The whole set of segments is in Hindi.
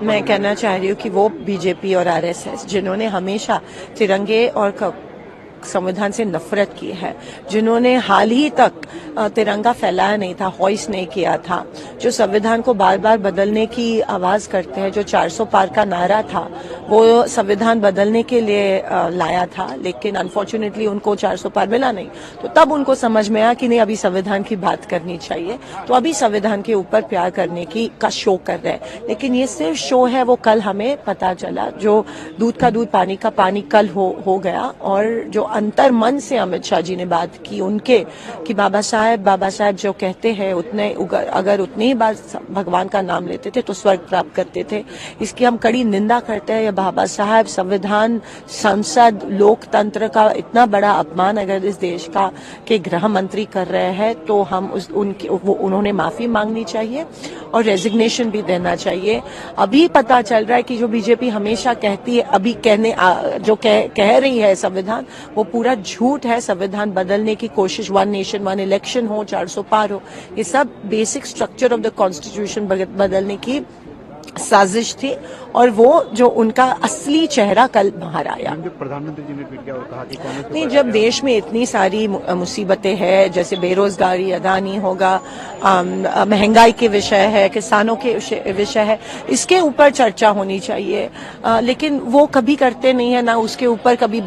मैं कहना चाह रही हूँ कि वो बीजेपी और आरएसएस जिन्होंने हमेशा तिरंगे और संविधान से नफरत की है, जिन्होंने हाल ही तक तिरंगा फैलाया नहीं था, हॉइस्ट नहीं किया था, जो संविधान को बार बार बदलने की आवाज करते हैं, जो 400 पार का नारा था वो संविधान बदलने के लिए लाया था, लेकिन अनफॉर्चुनेटली उनको 400 पार मिला नहीं। तो तब उनको समझ में आया कि नहीं, अभी संविधान की बात करनी चाहिए, तो अभी संविधान के ऊपर प्यार करने का शो कर रहे हैं। लेकिन ये सिर्फ शो है, वो कल हमें पता चला, जो दूध का दूध पानी का पानी कल हो गया। और जो अंतर मन से अमित शाह जी ने बात की उनके, कि बाबा साहब जो कहते हैं अगर उतनी ही बार भगवान का नाम लेते थे तो स्वर्ग प्राप्त करते थे, इसकी हम कड़ी निंदा करते हैं। बाबा साहब संविधान, संसद, लोकतंत्र का इतना बड़ा अपमान अगर इस देश का के गृह मंत्री कर रहे हैं तो हम उन्होंने माफी मांगनी चाहिए और रेजिग्नेशन भी देना चाहिए। अभी पता चल रहा है कि जो बीजेपी हमेशा कहती है, अभी कह रही है संविधान, वो पूरा झूठ है। संविधान बदलने की कोशिश, 1 नेशन 1 इलेक्शन हो, 400 पार हो, ये सब basic structure of the constitution बदलने की साजिश थी। और वो जो उनका असली चेहरा कल बाहर आया। प्रधानमंत्री जी ने ट्वीट किया और कहा कि नहीं, जब देश में इतनी सारी मुसीबतें हैं, जैसे बेरोजगारी, अदानी होगा, महंगाई के विषय है, किसानों के विषय है, इसके ऊपर चर्चा होनी चाहिए। लेकिन वो कभी करते नहीं है, ना उसके ऊपर कभी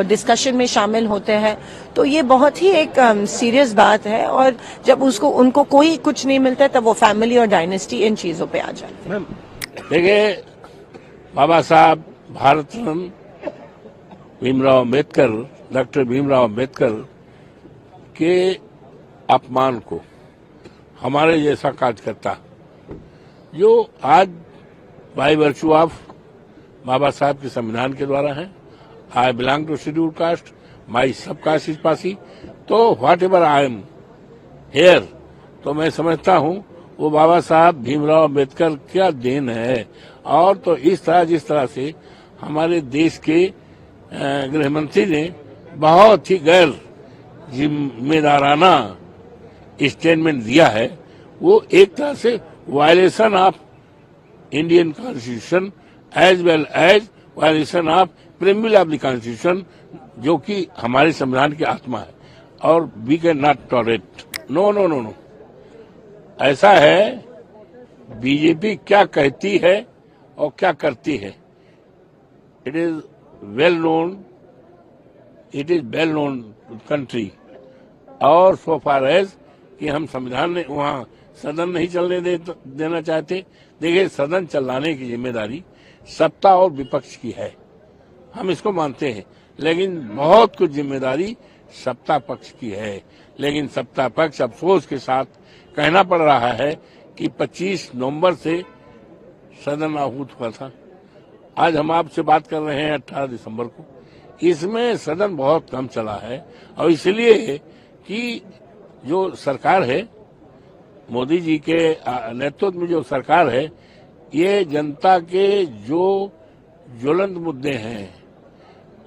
डिस्कशन में शामिल होते हैं। तो ये बहुत ही एक सीरियस बात है। और जब उनको कोई कुछ नहीं मिलता है, तब वो फैमिली और डायनेस्टी इन चीजों पे आ जाते हैं। देखिए, बाबा साहब भारत रत्न भीमराव अम्बेडकर, डॉक्टर भीमराव अम्बेडकर के अपमान को हमारे जैसा कार्यकर्ता जो आज बाय वर्चू ऑफ बाबा साहब के संविधान के द्वारा है, I belong to schedule caste, my sub caste is Pasi, तो whatever I am here, तो मैं समझता हूं वो बाबा साहब भीमराव अम्बेडकर क्या देन है। और तो जिस तरह से हमारे देश के गृह मंत्री ने बहुत ही गैर जिम्मेदाराना स्टेटमेंट दिया है, वो एक तरह से violation of Indian constitution as well as violation of preamble of the constitution, जो कि हमारे संविधान की आत्मा है। और we can not tolerate. No no no no, ऐसा है, बीजेपी क्या कहती है और क्या करती है, it is well known country. और सो फार एज कि हम संविधान ने वहां सदन नहीं चलने देना चाहते। देखिए, सदन चलाने की जिम्मेदारी सत्ता और विपक्ष की है, हम इसको मानते हैं, लेकिन बहुत कुछ जिम्मेदारी सत्ता पक्ष की है। लेकिन सत्ता पक्ष अफसोस के साथ कहना पड़ रहा है कि 25 नवंबर से सदन आहूत हुआ था। आज हम आपसे बात कर रहे हैं 18 दिसंबर को, इसमें सदन बहुत कम चला है। और इसलिए कि जो सरकार है, मोदी जी के नेतृत्व में जो सरकार है, ये जनता के जो ज्वलंत मुद्दे हैं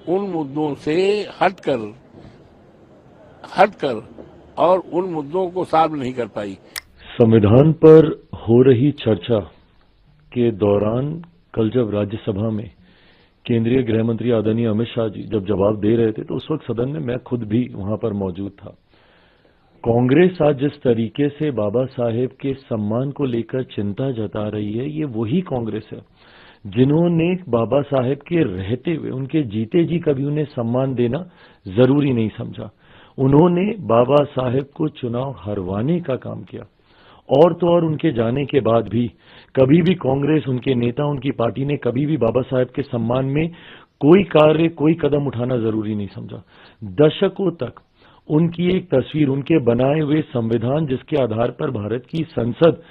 उन मुद्दों से हटकर और उन मुद्दों को सॉल्व नहीं कर पाई। संविधान पर हो रही चर्चा के दौरान कल जब राज्यसभा में केंद्रीय गृह मंत्री आदरणीय अमित शाह जी जब जवाब दे रहे थे, तो उस वक्त सदन में मैं खुद भी वहां पर मौजूद था। कांग्रेस आज जिस तरीके से बाबा साहेब के सम्मान को लेकर चिंता जता रही है, ये वही कांग्रेस है जिन्होंने बाबा साहेब के रहते हुए, उनके जीते जी कभी उन्हें सम्मान देना जरूरी नहीं समझा। उन्होंने बाबा साहेब को चुनाव हरवाने का काम किया। और तो और उनके जाने के बाद भी कभी भी कांग्रेस, उनके नेता, उनकी पार्टी ने कभी भी बाबा साहेब के सम्मान में कोई कार्य, कोई कदम उठाना जरूरी नहीं समझा। दशकों तक उनकी एक तस्वीर, उनके बनाए हुए संविधान जिसके आधार पर भारत की संसद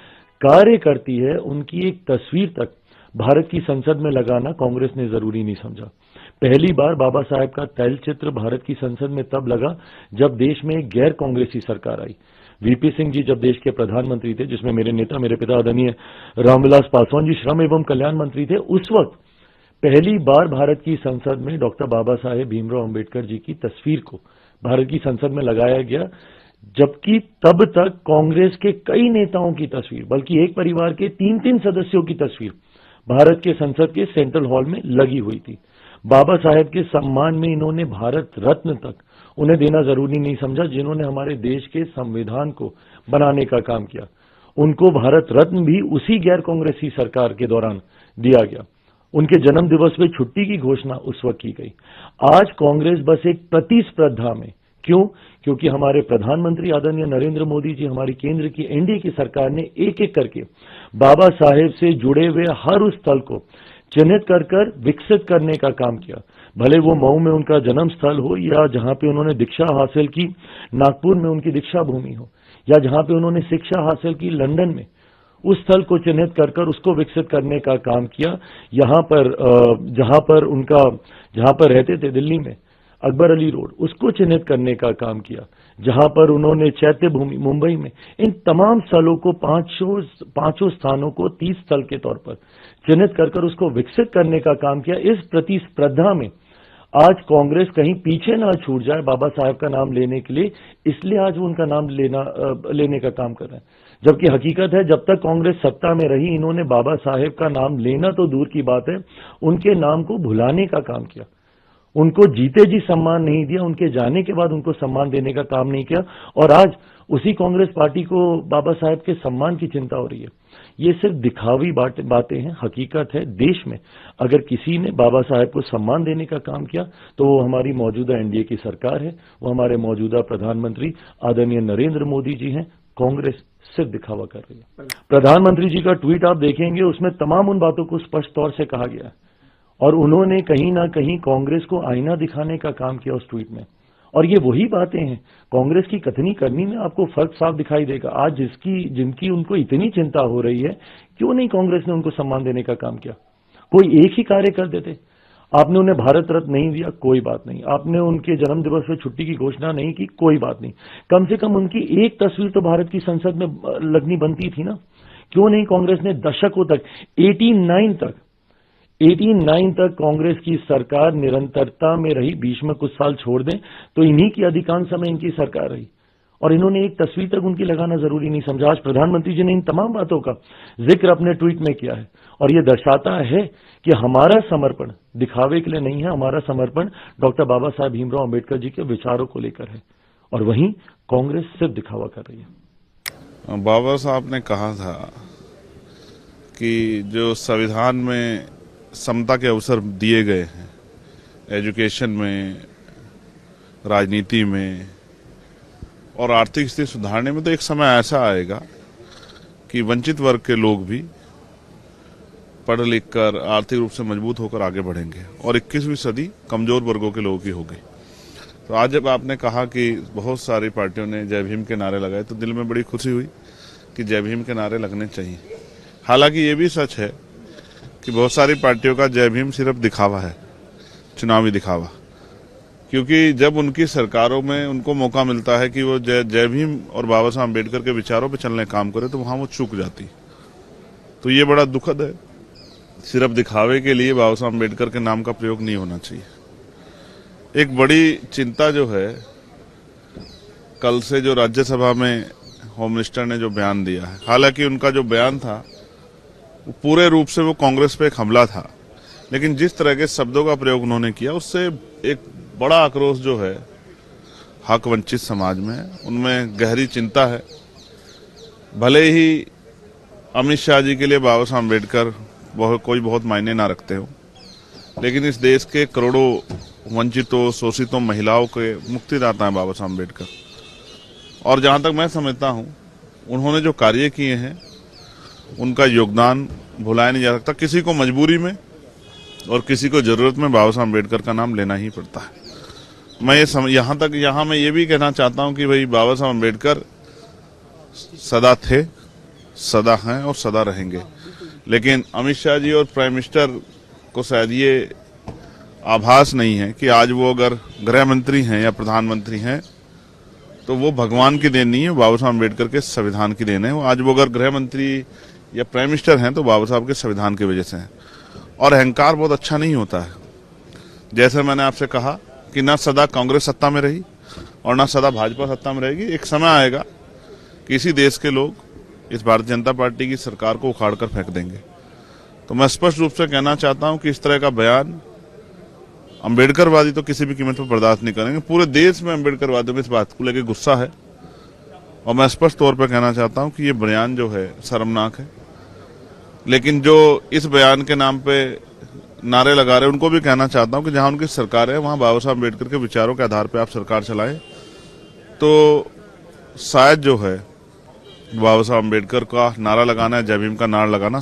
कार्य करती है, उनकी एक तस्वीर तक भारत की संसद में लगाना कांग्रेस ने जरूरी नहीं समझा। पहली बार बाबा साहेब का तैलचित्र भारत की संसद में तब लगा जब देश में एक गैर कांग्रेसी सरकार आई। वीपी सिंह जी जब देश के प्रधानमंत्री थे, जिसमें मेरे नेता, मेरे पिता आदरणीय रामविलास पासवान जी श्रम एवं कल्याण मंत्री थे, उस वक्त पहली बार भारत की संसद में डॉक्टर बाबा साहेब भीमराव अम्बेडकर जी की तस्वीर को भारत की संसद में लगाया गया, जबकि तब तक कांग्रेस के कई नेताओं की तस्वीर, बल्कि एक परिवार के 3-3 सदस्यों की तस्वीर भारत के संसद के सेंट्रल हॉल में लगी हुई थी। बाबा साहेब के सम्मान में इन्होंने भारत रत्न तक उन्हें देना जरूरी नहीं समझा, जिन्होंने हमारे देश के संविधान को बनाने का काम किया। उनको भारत रत्न भी उसी गैर कांग्रेसी सरकार के दौरान दिया गया। उनके जन्म दिवस पे छुट्टी की घोषणा उस वक्त की गई। आज कांग्रेस बस एक प्रतिस्पर्धा में, क्यों? क्योंकि हमारे प्रधानमंत्री आदरणीय नरेंद्र मोदी जी, हमारी केंद्र की एनडीए की सरकार ने एक एक करके बाबा साहेब से जुड़े हुए हर उस स्थल को चिन्हित कर विकसित करने का काम किया। भले वो मऊ में उनका जन्म स्थल हो, या जहां पे उन्होंने दीक्षा हासिल की नागपुर में उनकी दीक्षा भूमि हो, या जहां पे उन्होंने शिक्षा हासिल की लंदन में, उस स्थल को चिन्हित कर उसको विकसित करने का काम किया। यहाँ पर जहां पर रहते थे दिल्ली में अकबर अली रोड, उसको चिन्हित करने का काम किया। जहां पर उन्होंने चैत्य भूमि मुंबई में, इन तमाम स्थलों को पांचों स्थानों को 30 स्थल के तौर पर चिन्हित कर उसको विकसित करने का काम किया। इस प्रतिस्पर्धा में आज कांग्रेस कहीं पीछे ना छूट जाए बाबा साहेब का नाम लेने के लिए, इसलिए आज वो उनका नाम लेने का काम कर रहे हैं। जबकि हकीकत है, जब तक कांग्रेस सत्ता में रही, इन्होंने बाबा साहेब का नाम लेना तो दूर की बात है, उनके नाम को भुलाने का काम किया। उनको जीते जी सम्मान नहीं दिया, उनके जाने के बाद उनको सम्मान देने का काम नहीं किया। और आज उसी कांग्रेस पार्टी को बाबा साहेब के सम्मान की चिंता हो रही है। ये सिर्फ दिखावी बातें हैं। हकीकत है, देश में अगर किसी ने बाबा साहेब को सम्मान देने का काम किया तो वो हमारी मौजूदा एनडीए की सरकार है, वो हमारे मौजूदा प्रधानमंत्री आदरणीय नरेंद्र मोदी जी हैं। कांग्रेस सिर्फ दिखावा कर रही है। प्रधानमंत्री जी का ट्वीट आप देखेंगे, उसमें तमाम उन बातों को स्पष्ट तौर से कहा गया है, और उन्होंने कहीं ना कहीं कांग्रेस को आईना दिखाने का काम किया उस ट्वीट में। और ये वही बातें हैं, कांग्रेस की कथनी करनी में आपको फर्क साफ दिखाई देगा। आज जिनकी उनको इतनी चिंता हो रही है, क्यों नहीं कांग्रेस ने उनको सम्मान देने का काम किया? कोई एक ही कार्य कर देते। आपने उन्हें भारत रत्न नहीं दिया, कोई बात नहीं। आपने उनके जन्म दिवस पर छुट्टी की घोषणा नहीं की, कोई बात नहीं। कम से कम उनकी एक तस्वीर तो भारत की संसद में लगनी बनती थी ना। क्यों नहीं कांग्रेस ने दशकों तक 89 तक कांग्रेस की सरकार निरंतरता में रही। बीच में कुछ साल छोड़ दें तो इन्हीं की अधिकांश समय इनकी सरकार रही, और इन्होंने एक तस्वीर तक उनकी लगाना जरूरी नहीं समझा। आज प्रधानमंत्री जी ने इन तमाम बातों का जिक्र अपने ट्वीट में किया है, और यह दर्शाता है कि हमारा समर्पण दिखावे के लिए नहीं है, हमारा समर्पण डॉक्टर बाबा साहेब भीमराव अम्बेडकर जी के विचारों को लेकर है। और वहीं कांग्रेस सिर्फ दिखावा कर रही है। बाबा साहब ने कहा था कि जो संविधान में समता के अवसर दिए गए हैं, एजुकेशन में, राजनीति में और आर्थिक स्थिति सुधारने में, तो एक समय ऐसा आएगा कि वंचित वर्ग के लोग भी पढ़ लिख कर आर्थिक रूप से मजबूत होकर आगे बढ़ेंगे, और 21वीं सदी कमजोर वर्गों के लोगों की होगी। तो आज जब आपने कहा कि बहुत सारी पार्टियों ने जय भीम के नारे लगाए, तो दिल में बड़ी खुशी हुई कि जय भीम के नारे लगने चाहिए। हालांकि ये भी सच है कि बहुत सारी पार्टियों का जय भीम सिर्फ दिखावा है, चुनावी दिखावा। क्योंकि जब उनकी सरकारों में उनको मौका मिलता है कि वो जय भीम और बाबा साहब अम्बेडकर के विचारों पर चलने का काम करे, तो वहां वो चूक जाती। तो ये बड़ा दुखद है। सिर्फ दिखावे के लिए बाबा साहब अम्बेडकर के नाम का प्रयोग नहीं होना चाहिए। एक बड़ी चिंता जो है, कल से जो राज्यसभा में होम मिनिस्टर ने जो बयान दिया है, हालांकि उनका जो बयान था वो पूरे रूप से वो कांग्रेस पे एक हमला था, लेकिन जिस तरह के शब्दों का प्रयोग उन्होंने किया, उससे एक बड़ा आक्रोश जो है हक वंचित समाज में, उनमें गहरी चिंता है। भले ही अमित शाह जी के लिए बाबा साहब अम्बेडकर कोई बहुत मायने ना रखते हो, लेकिन इस देश के करोड़ों वंचितों, शोषितों, महिलाओं के मुक्तिदाता है बाबा साहब अम्बेडकर। और जहां तक मैं समझता हूं, उन्होंने जो कार्य किए हैं उनका योगदान भुलाया नहीं जा सकता। किसी को मजबूरी में और किसी को जरूरत में बाबा साहब अम्बेडकर का नाम लेना ही पड़ता है। मैं यहाँ मैं ये भी कहना चाहता हूं कि भाई बाबा साहब अम्बेडकर सदा थे, सदा हैं और सदा रहेंगे। लेकिन अमित शाह जी और प्राइम मिनिस्टर को शायद ये आभास नहीं है कि आज वो अगर गृह मंत्री हैं या प्रधानमंत्री हैं तो वो भगवान की देन नहीं है, बाबा साहब अम्बेडकर के संविधान की देन है। आज वो अगर गृह मंत्री या प्राइम मिनिस्टर हैं तो बाबा साहब के संविधान की वजह से हैं। और अहंकार बहुत अच्छा नहीं होता है। जैसे मैंने आपसे कहा कि ना सदा कांग्रेस सत्ता में रही और ना सदा भाजपा सत्ता में रहेगी। एक समय आएगा कि इसी देश के लोग इस भारतीय जनता पार्टी की सरकार को उखाड़ कर फेंक देंगे। तो मैं स्पष्ट रूप से कहना चाहता हूं कि इस तरह का बयान अम्बेडकरवादी तो किसी भी कीमत पर बर्दाश्त नहीं करेंगे। पूरे देश में अम्बेडकरवादियों में इस बात को लेकर गुस्सा है और मैं स्पष्ट तौर पर कहना चाहता हूं कि ये बयान जो है शर्मनाक है। लेकिन जो इस बयान के नाम पे नारे लगा रहे हैं उनको भी कहना चाहता हूं कि जहां उनकी सरकार है वहां बाबा साहब अम्बेडकर के विचारों के आधार पर आप सरकार चलाएं तो शायद जो है बाबा साहब अम्बेडकर का नारा लगाना है, जय भीम का नारा लगाना